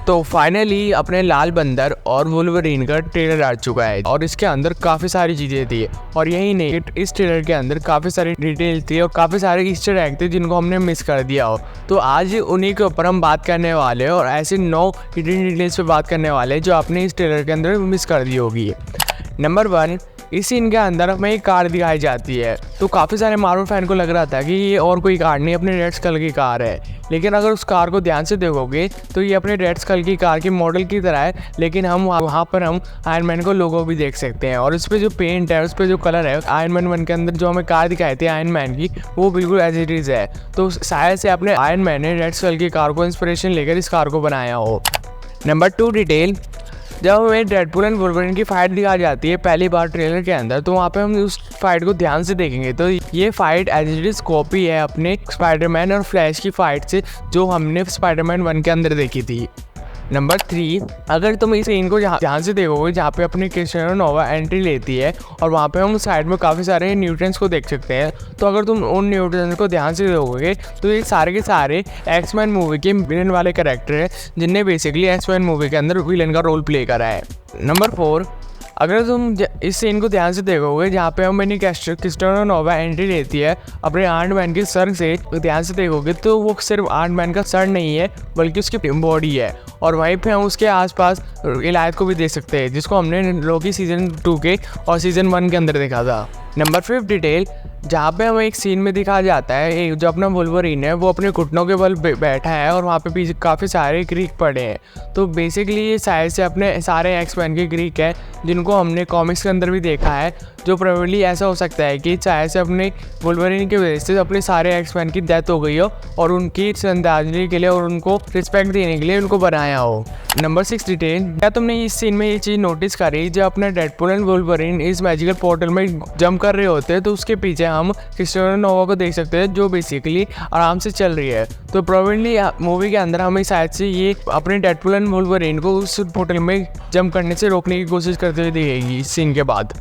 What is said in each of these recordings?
तो फाइनली अपने लाल बंदर और वुल्वरीन का ट्रेलर आ चुका है और इसके अंदर काफ़ी सारी चीज़ें थी और यही नहीं, इस ट्रेलर के अंदर काफ़ी सारी डिटेल थी और काफ़ी सारे ईस्टर एग थे जिनको हमने मिस कर दिया हो। तो आज उन्हीं के ऊपर हम बात करने वाले हैं और ऐसे 9 हिडन डिटेल्स पे बात करने वाले हैं जो आपने इस ट्रेलर के अंदर मिस कर दी होगी। नंबर 1, इस सीन के अंदर हमें एक कार दिखाई जाती है। तो काफ़ी सारे मार्वल फैन को लग रहा था कि ये और कोई कार नहीं, अपने रेड स्कल की कार है। लेकिन अगर उस कार को ध्यान से देखोगे तो ये अपने रेड स्कल की कार के मॉडल की तरह है, लेकिन हम वहाँ पर हम आयरन मैन को लोगो भी देख सकते हैं और उस पर जो पेंट है, उस पर जो कलर है, आयरन मैन 1 के अंदर जो हमें कार दिखाई थी आयरन मैन की, वो बिल्कुल एज इट इज़ है। तो शायद से अपने आयरन मैन ने रेड स्कल की कार को इंस्पिरेशन लेकर इस कार को बनाया हो। नंबर 2 डिटेल, जब हमें डेडपूल एंड वुल्वरीन की फाइट दिखाई जाती है पहली बार ट्रेलर के अंदर, तो वहाँ पे हम उस फाइट को ध्यान से देखेंगे तो ये fight as it is copy है अपने स्पाइडरमैन और फ्लैश की फाइट से जो हमने स्पाइडरमैन 1 के अंदर देखी थी। नंबर 3, अगर तुम इस सीन को ध्यान से देखोगे जहाँ पे अपनी क्रिस्टियानो नोवा एंट्री लेती है और वहाँ पे हम साइड में काफ़ी सारे न्यूट्रिएंट्स को देख सकते हैं। तो अगर तुम उन न्यूट्रिएंट्स को ध्यान से देखोगे तो ये सारे के सारे एक्समैन मूवी के विलन वाले कैरेक्टर हैं जिनने बेसिकली एक्समैन मूवी के अंदर विलन का रोल प्ले करा है। नंबर 4, अगर तुम इस सीन को ध्यान से देखोगे जहाँ पे हम क्रिस्टियानो नोवा एंट्री लेती है अपने आयरन मैन के सर से, ध्यान से देखोगे तो वो सिर्फ आयरन मैन का सर नहीं है बल्कि उसकी बॉडी है और वहीं पे हम उसके आसपास इलायत को भी देख सकते हैं जिसको हमने लोकी सीजन 2 के और सीजन 1 के अंदर देखा था। नंबर 5 डिटेल, जहाँ पे हमें एक सीन में दिखाया जाता है जो अपना वुल्वरीन है वो अपने घुटनों के बल बैठा है और वहाँ पे पीछे काफ़ी सारे ग्रीक पड़े हैं। तो बेसिकली ये शायद से अपने सारे एक्समैन के ग्रीक है जिनको हमने कॉमिक्स के अंदर भी देखा है, जो प्रोबेबली ऐसा हो सकता है कि शायद से अपने वुल्वरीन की वजह से अपने सारे एक्समैन की डेथ हो गई हो और उनकी श्रद्धांजलि के लिए और उनको रिस्पेक्ट देने के लिए उनको बनाया हो। नंबर 6 डिटेल, क्या तुमने इस सीन में ये चीज़ नोटिस करी जब अपना डेडपूल एंड वुल्वरीन इस मैजिकल पोर्टल में जंप कर रहे होते हैं तो उसके पीछे हम क्रिस्टियानो नोवा को देख सकते हैं जो बेसिकली आराम से चल रही है। तो प्रोबेबली मूवी के अंदर हमें शायद से ये अपने डेडपूल एंड वुल्वरीन को उस पोर्टल में जंप करने से रोकने की कोशिश करते हुए दिखेगी इस सीन के बाद।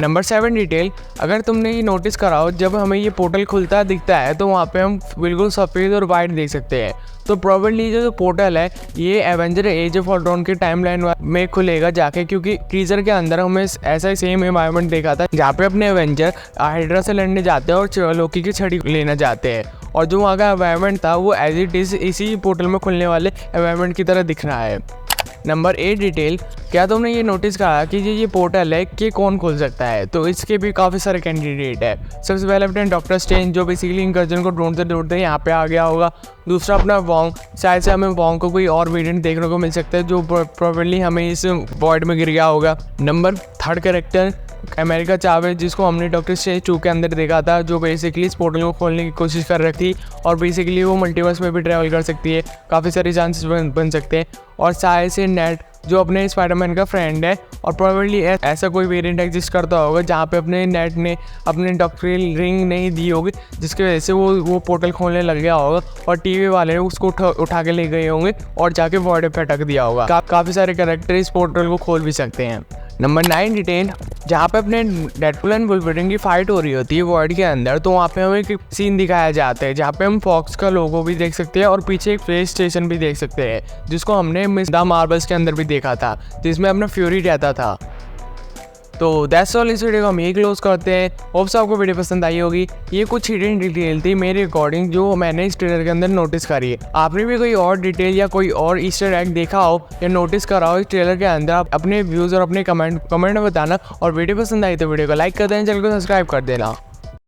नंबर 7 डिटेल, अगर तुमने ये नोटिस करा हो जब हमें ये पोर्टल खुलता दिखता है तो वहाँ पे हम बिल्कुल सफ़ेद और वाइट देख सकते हैं। तो प्रोबेबली जो पोर्टल है ये एवेंजर एज ऑफ अल्ट्रॉन के टाइमलाइन में खुलेगा जाके, क्योंकि टीजर के अंदर हमें ऐसा ही सेम एनवायरनमेंट देखा था जहाँ पे अपने एवेंजर हाइड्रा से लड़ने जाते हैं और लोकी की छड़ी लेना चाहते हैं और जो वहाँ का एनवायरनमेंट था वो एज इट इज़ इसी पोर्टल में खुलने वाले एनवायरनमेंट की तरह दिख रहा है। नंबर 8 डिटेल, क्या तुमने ये नोटिस करा कि ये पोर्टल है कि कौन खोल सकता है? तो इसके भी काफ़ी सारे कैंडिडेट है। सबसे पहले अपने डॉक्टर स्ट्रेंज जो बेसिकली इन गर्जन को ढूंढते ढूंढते यहाँ पे आ गया होगा। दूसरा अपना वॉन्ग, शायद से हमें वॉन्ग को कोई और वेरिएंट देखने को मिल सकता है जो प्रोबेबली हमें इस वॉइड में गिर गया होगा। नंबर 3 कैरेक्टर अमेरिका चावेज जिसको हमने डॉक्टर स्ट्रेंज 2 के अंदर देखा था, जो बेसिकली इस पोर्टल को खोलने की कोशिश कर रही थी और बेसिकली वो मल्टीवर्स में भी ट्रैवल कर सकती है, काफ़ी सारे चांसेस बन सकते हैं। और शायद से नेट जो अपने स्पाइडरमैन का फ्रेंड है और प्रोबेबली ऐसा कोई वेरिएंट एग्जिस्ट करता होगा जहाँ पे अपने नेट ने अपने डॉक्टरल रिंग नहीं दी होगी जिसकी वजह से वो पोर्टल खोलने लग गया होगा और टीवी वाले ने उसको उठा के ले गए होंगे और जाके वॉइड पे अटक दिया होगा। काफ़ी सारे कैरेक्टर इस पोर्टल को खोल भी सकते हैं। नंबर 9 डिटेल, जहाँ पे अपने डेडपूल एंड वुल्वरीन की फाइट हो रही होती है वॉइड के अंदर, तो वहाँ पे हमें एक सीन दिखाया जाता है जहाँ पे हम फॉक्स का लोगो भी देख सकते हैं और पीछे एक प्ले स्टेशन भी देख सकते हैं जिसको हमने मिस द मार्वल्स के अंदर भी देखा था जिसमें अपना फ्यूरी रहता था। तो दैट्स ऑल, इस वीडियो को हम यही क्लोज करते हैं। होप्स आपको वीडियो पसंद आई होगी। ये कुछ हिडन डिटेल थी मेरे अकॉर्डिंग जो मैंने इस ट्रेलर के अंदर नोटिस करी है। आपने भी कोई और डिटेल या कोई और ईस्टर एग देखा हो या नोटिस करा हो इस ट्रेलर के अंदर, आप अपने व्यूज़ और अपने कमेंट में बताना। और वीडियो पसंद आई तो वीडियो को लाइक कर देना, चैनल को सब्सक्राइब कर देना।